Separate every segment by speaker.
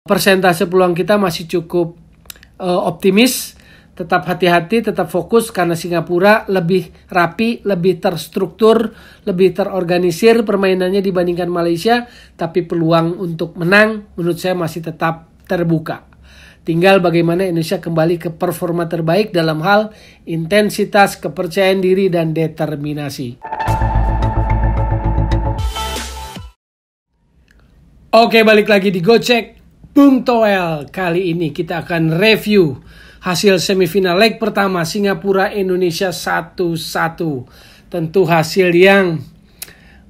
Speaker 1: persentase peluang kita masih cukup optimis. Tetap hati-hati, tetap fokus karena Singapura lebih rapi, lebih terstruktur, lebih terorganisir permainannya dibandingkan Malaysia. Tapi peluang untuk menang menurut saya masih tetap terbuka. Tinggal bagaimana Indonesia kembali ke performa terbaik dalam hal intensitas, kepercayaan diri, dan determinasi. Oke, balik lagi di Gocek Bung Toel. Kali ini kita akan review hasil semifinal leg pertama Singapura Indonesia 1-1. Tentu hasil yang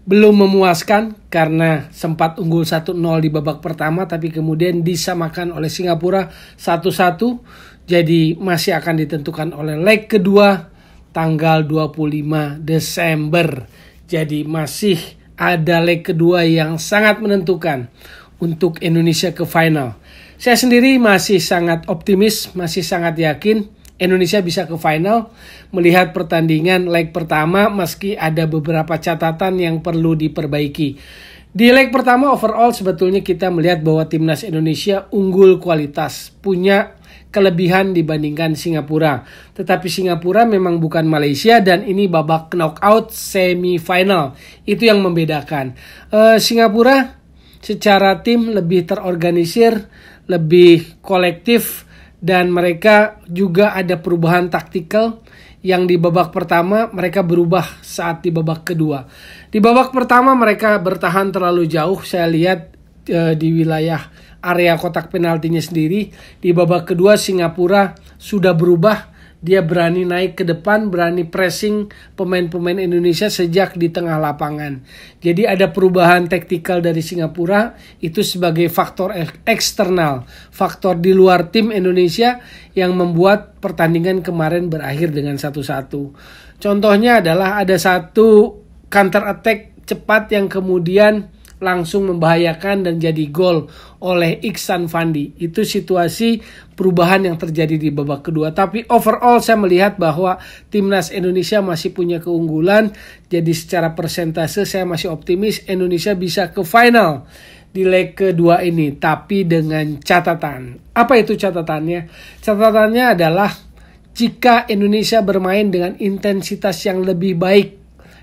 Speaker 1: belum memuaskan karena sempat unggul 1-0 di babak pertama tapi kemudian disamakan oleh Singapura 1-1. Jadi masih akan ditentukan oleh leg kedua tanggal 25 Desember. Jadi masih ada leg kedua yang sangat menentukan untuk Indonesia ke final. Saya sendiri masih sangat optimis, masih sangat yakin Indonesia bisa ke final. Melihat pertandingan leg pertama meski ada beberapa catatan yang perlu diperbaiki. Di leg pertama overall sebetulnya kita melihat bahwa timnas Indonesia unggul kualitas, punya kelebihan dibandingkan Singapura. Tetapi Singapura memang bukan Malaysia dan ini babak knockout semifinal. Itu yang membedakan. Singapura secara tim lebih terorganisir, lebih kolektif, dan mereka juga ada perubahan taktikal yang di babak pertama mereka berubah saat di babak kedua. Di babak pertama mereka bertahan terlalu jauh, saya lihat di wilayah area kotak penaltinya sendiri. Di babak kedua Singapura sudah berubah, dia berani naik ke depan, berani pressing pemain-pemain Indonesia sejak di tengah lapangan. Jadi ada perubahan taktikal dari Singapura, itu sebagai faktor eksternal, faktor di luar tim Indonesia yang membuat pertandingan kemarin berakhir dengan 1-1. Contohnya adalah ada satu counter attack cepat yang kemudian langsung membahayakan dan jadi gol oleh Iksan Fandi. Itu situasi perubahan yang terjadi di babak kedua. Tapi overall saya melihat bahwa timnas Indonesia masih punya keunggulan. Jadi secara persentase saya masih optimis Indonesia bisa ke final di leg kedua ini. Tapi dengan catatan. Apa itu catatannya? Catatannya adalah jika Indonesia bermain dengan intensitas yang lebih baik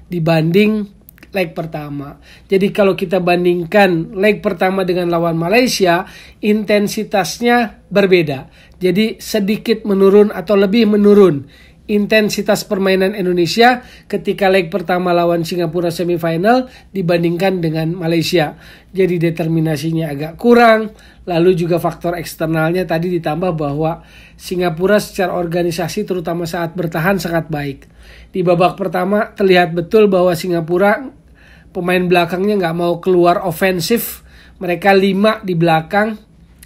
Speaker 1: dibanding leg pertama. Jadi kalau kita bandingkan leg pertama dengan lawan Malaysia, intensitasnya berbeda. Jadi sedikit menurun atau lebih menurun intensitas permainan Indonesia ketika leg pertama lawan Singapura semifinal dibandingkan dengan Malaysia. Jadi determinasinya agak kurang. Lalu juga faktor eksternalnya tadi ditambah bahwa Singapura secara organisasi terutama saat bertahan sangat baik. Di babak pertama terlihat betul bahwa Singapura pemain belakangnya nggak mau keluar ofensif. Mereka 5 di belakang,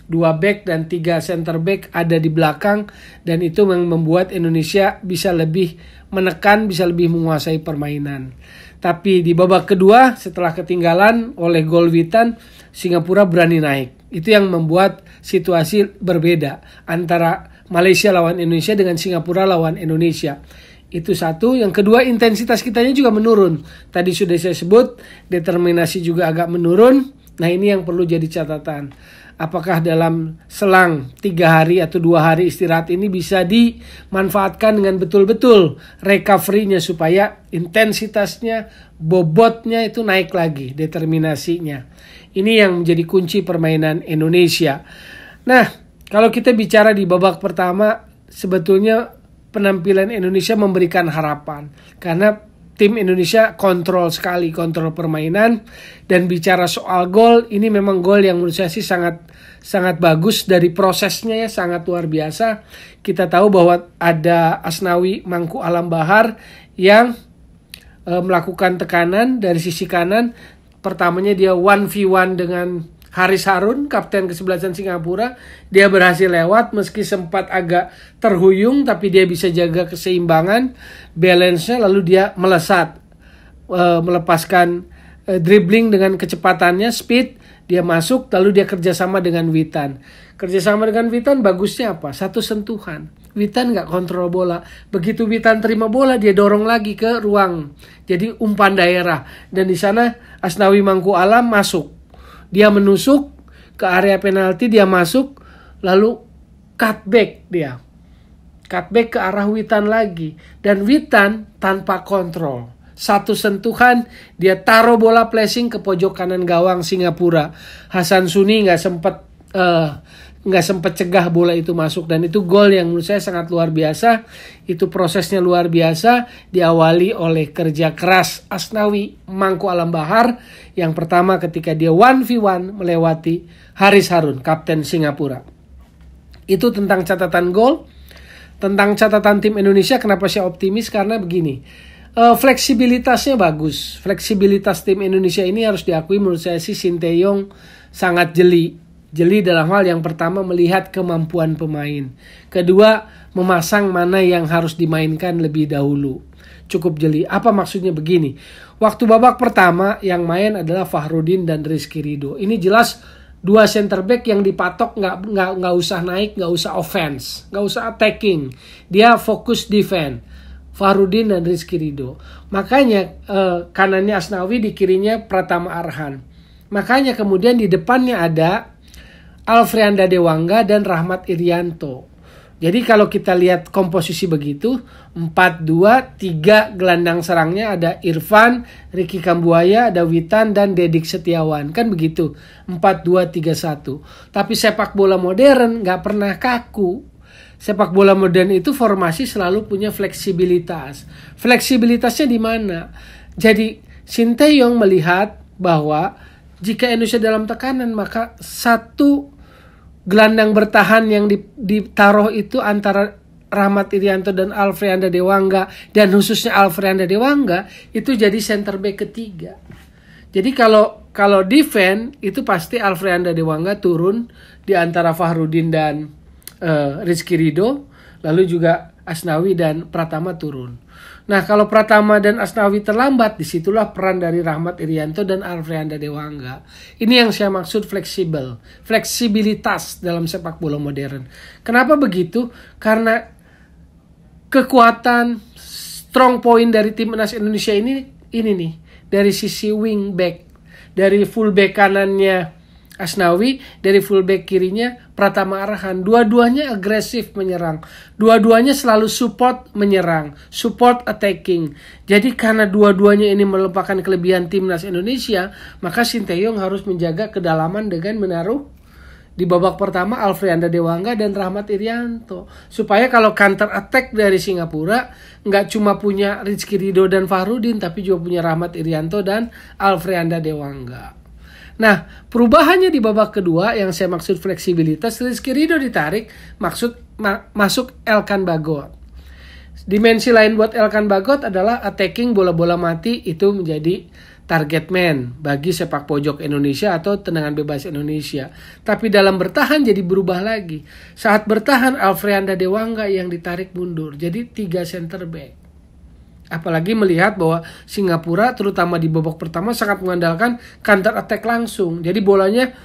Speaker 1: 2 back dan 3 center back ada di belakang. Dan itu membuat Indonesia bisa lebih menekan, bisa lebih menguasai permainan. Tapi di babak kedua setelah ketinggalan oleh gol Witan, Singapura berani naik. Itu yang membuat situasi berbeda antara Malaysia lawan Indonesia dengan Singapura lawan Indonesia. Itu satu. Yang kedua, intensitas kitanya juga menurun. Tadi sudah saya sebut, determinasi juga agak menurun. Nah ini yang perlu jadi catatan. Apakah dalam selang 3 hari atau 2 hari istirahat ini bisa dimanfaatkan dengan betul-betul recovery-nya supaya intensitasnya, bobotnya itu naik lagi, determinasinya. Ini yang menjadi kunci permainan Indonesia. Nah, kalau kita bicara di babak pertama, sebetulnya penampilan Indonesia memberikan harapan karena tim Indonesia kontrol sekali, kontrol permainan. Dan bicara soal gol, ini memang gol yang menurut saya sih sangat bagus dari prosesnya ya, sangat luar biasa. Kita tahu bahwa ada Asnawi Mangku Alam Bahar yang melakukan tekanan dari sisi kanan. Pertamanya dia 1v1 dengan Haris Harun, kapten kesebelasan Singapura. Dia berhasil lewat meski sempat agak terhuyung, tapi dia bisa jaga keseimbangan, balance-nya, lalu dia melesat, melepaskan dribbling dengan kecepatannya, speed, dia masuk, lalu dia kerjasama dengan Witan. Kerjasama dengan Witan bagusnya apa? Satu sentuhan. Witan nggak kontrol bola. Begitu Witan terima bola, dia dorong lagi ke ruang. Jadi umpan daerah. Dan di sana Asnawi Mangku Alam masuk. Dia menusuk, ke area penalti, dia masuk, lalu cutback dia. Cutback ke arah Witan lagi. Dan Witan tanpa kontrol. Satu sentuhan, dia taruh bola flashing ke pojok kanan gawang Singapura. Hasan Suni nggak sempat cegah bola itu masuk. Dan itu gol yang menurut saya sangat luar biasa. Itu prosesnya luar biasa, diawali oleh kerja keras Asnawi Mangku Alam Bahar. Yang pertama ketika dia 1v1 melewati Haris Harun, kapten Singapura. Itu tentang catatan gol. Tentang catatan tim Indonesia, kenapa saya optimis? Karena begini, fleksibilitasnya bagus. Fleksibilitas tim Indonesia ini harus diakui, menurut saya sih Sinteyong sangat jeli. Jeli dalam hal yang pertama melihat kemampuan pemain. Kedua, memasang mana yang harus dimainkan lebih dahulu. Cukup jeli. Apa maksudnya begini? Waktu babak pertama yang main adalah Fahrudin dan Rizky Ridho. Ini jelas dua center back yang dipatok, nggak usah naik, nggak usah offense, nggak usah attacking. Dia fokus defense. Fahrudin dan Rizky Ridho. Makanya kanannya Asnawi, di kirinya Pratama Arhan. Makanya kemudian di depannya ada Alfreanda Dewangga dan Rahmat Irianto. Jadi kalau kita lihat komposisi begitu, 4-2-3 gelandang serangnya ada Irfan, Ricky Kambuaya, ada Witan dan Dedik Setiawan. Kan begitu, 4-2-3-1. Tapi sepak bola modern nggak pernah kaku. Sepak bola modern itu formasi selalu punya fleksibilitas. Fleksibilitasnya di mana? Jadi Sinteyong melihat bahwa jika Indonesia dalam tekanan, maka satu gelandang bertahan yang ditaruh itu antara Rahmat Irianto dan Alfreanda Dewangga, dan khususnya Alfreanda Dewangga itu jadi center back ketiga. Jadi kalau defense itu pasti Alfreanda Dewangga turun di antara Fahrudin dan Rizky Ridho, lalu juga Asnawi dan Pratama turun. Nah, kalau Pratama dan Asnawi terlambat, disitulah peran dari Rahmat Irianto dan Alfreanda Dewangga. Ini yang saya maksud fleksibel, fleksibilitas dalam sepak bola modern. Kenapa begitu? Karena kekuatan strong point dari timnas Indonesia ini nih, dari sisi wing back, dari full back kanannya Asnawi, dari fullback kirinya Pratama Arhan. Dua-duanya agresif menyerang. Dua-duanya selalu support menyerang, support attacking. Jadi karena dua-duanya ini melupakan kelebihan timnas Indonesia, maka Sinteyong harus menjaga kedalaman dengan menaruh di babak pertama Alfreanda Dewangga dan Rahmat Irianto. Supaya kalau counter attack dari Singapura nggak cuma punya Rizky Ridho dan Fahrudin, tapi juga punya Rahmat Irianto dan Alfreanda Dewangga. Nah, perubahannya di babak kedua yang saya maksud fleksibilitas, Rizky Ridho ditarik, masuk Elkan Bagot. Dimensi lain buat Elkan Bagot adalah attacking bola-bola mati, itu menjadi target man bagi sepak pojok Indonesia atau tendangan bebas Indonesia. Tapi dalam bertahan jadi berubah lagi. Saat bertahan Alfreanda Dewangga yang ditarik mundur, jadi 3 center back. Apalagi melihat bahwa Singapura terutama di babak pertama sangat mengandalkan counter attack langsung. Jadi bolanya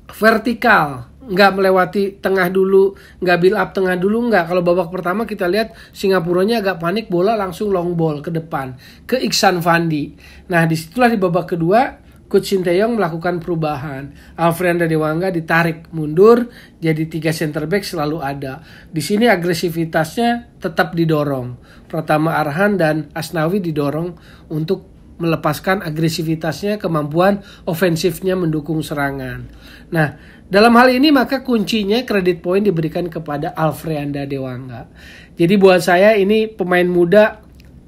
Speaker 1: vertikal, nggak melewati tengah dulu, nggak build up tengah dulu, nggak. Kalau babak pertama kita lihat Singapuranya agak panik, bola langsung long ball ke depan, ke Iksan Fandi. Nah disitulah di babak kedua Coach Sinteyong melakukan perubahan. Alfreanda Dewangga ditarik mundur, jadi 3 center back selalu ada. Di sini agresivitasnya tetap didorong. Pratama Arhan dan Asnawi didorong untuk melepaskan agresivitasnya, kemampuan ofensifnya mendukung serangan. Nah, dalam hal ini maka kuncinya kredit poin diberikan kepada Alfreanda Dewangga. Jadi buat saya ini pemain muda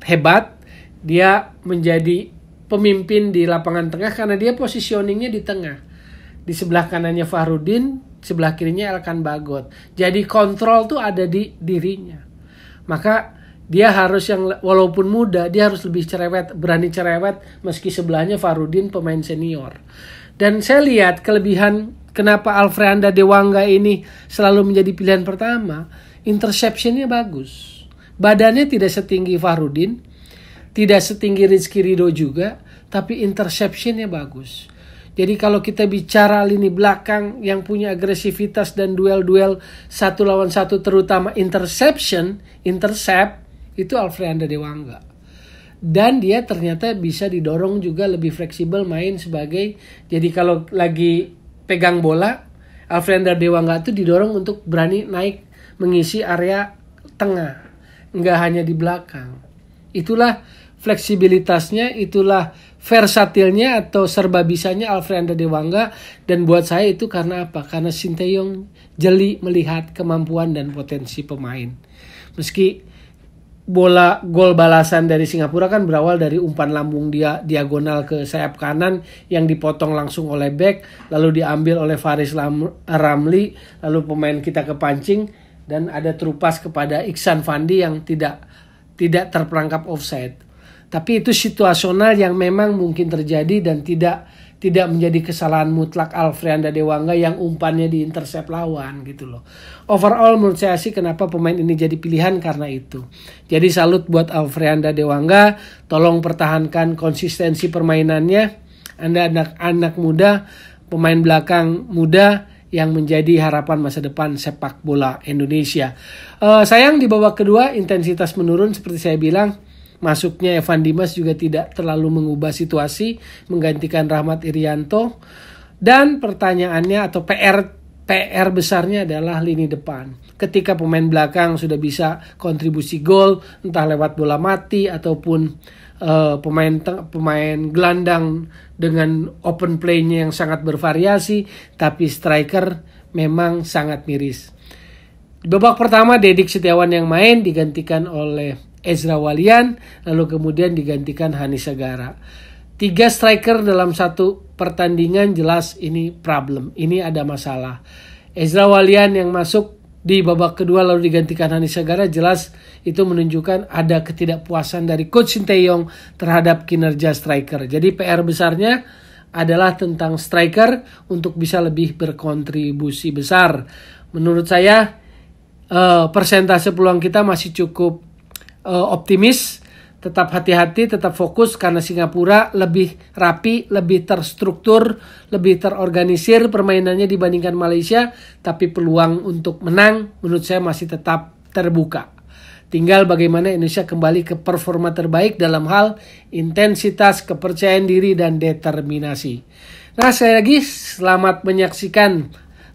Speaker 1: hebat, dia menjadi pemimpin di lapangan tengah karena dia positioningnya di tengah. Di sebelah kanannya Fahrudin, sebelah kirinya Elkan Bagot. Jadi kontrol tuh ada di dirinya. Maka dia harus yang walaupun muda, dia harus lebih cerewet, berani cerewet meski sebelahnya Fahrudin pemain senior. Dan saya lihat kelebihan kenapa Alfreanda Dewangga ini selalu menjadi pilihan pertama, interceptionnya bagus. Badannya tidak setinggi Fahrudin, tidak setinggi Rizky Ridho juga, tapi interceptionnya bagus. Jadi kalau kita bicara lini belakang yang punya agresivitas dan duel-duel 1 lawan 1 terutama intercept, itu Alfreanda Dewangga. Dan dia ternyata bisa didorong juga lebih fleksibel main sebagai, jadi kalau lagi pegang bola, Alfreanda Dewangga itu didorong untuk berani naik mengisi area tengah, nggak hanya di belakang. Itulah fleksibilitasnya, itulah versatilnya atau serba bisanya Alfreanda Dewangga. Dan buat saya itu karena apa? Karena Sinteyong jeli melihat kemampuan dan potensi pemain. Meski bola gol balasan dari Singapura kan berawal dari umpan lambung dia diagonal ke sayap kanan yang dipotong langsung oleh bek, lalu diambil oleh Faris Ramli, lalu pemain kita kepancing dan ada terupas kepada Iksan Fandi yang tidak terperangkap offside. Tapi itu situasional yang memang mungkin terjadi dan tidak menjadi kesalahan mutlak Alfreanda Dewangga yang umpannya diintersep lawan gitu loh. Overall menurut saya sih kenapa pemain ini jadi pilihan karena itu. Jadi salut buat Alfreanda Dewangga, tolong pertahankan konsistensi permainannya. Anda anak muda, pemain belakang muda yang menjadi harapan masa depan sepak bola Indonesia. Sayang di babak kedua intensitas menurun seperti saya bilang. Masuknya Evan Dimas juga tidak terlalu mengubah situasi, menggantikan Rahmat Irianto. Dan pertanyaannya atau PR besarnya adalah lini depan. Ketika pemain belakang sudah bisa kontribusi gol, entah lewat bola mati ataupun pemain gelandang dengan open play-nya yang sangat bervariasi, tapi striker memang sangat miris. Di babak pertama Dedik Setiawan yang main digantikan oleh Ezra Walian, lalu kemudian digantikan Hani Segara. 3 striker dalam satu pertandingan jelas ini problem, ini ada masalah. Ezra Walian yang masuk di babak kedua lalu digantikan Hani Segara, jelas itu menunjukkan ada ketidakpuasan dari Coach Sinteyong terhadap kinerja striker. Jadi PR besarnya adalah tentang striker untuk bisa lebih berkontribusi besar. Menurut saya persentase peluang kita masih cukup optimis. Tetap hati-hati, tetap fokus karena Singapura lebih rapi, lebih terstruktur, lebih terorganisir permainannya dibandingkan Malaysia. Tapi peluang untuk menang menurut saya masih tetap terbuka. Tinggal bagaimana Indonesia kembali ke performa terbaik dalam hal intensitas, kepercayaan diri, dan determinasi. Nah, sekali lagi selamat menyaksikan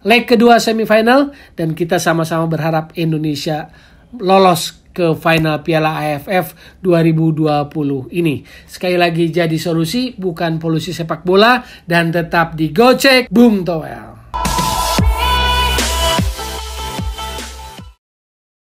Speaker 1: leg kedua semifinal dan kita sama-sama berharap Indonesia lolos ke final Piala AFF 2020 ini. Sekali lagi jadi solusi bukan polusi sepak bola dan tetap di Gocek Bung Toel.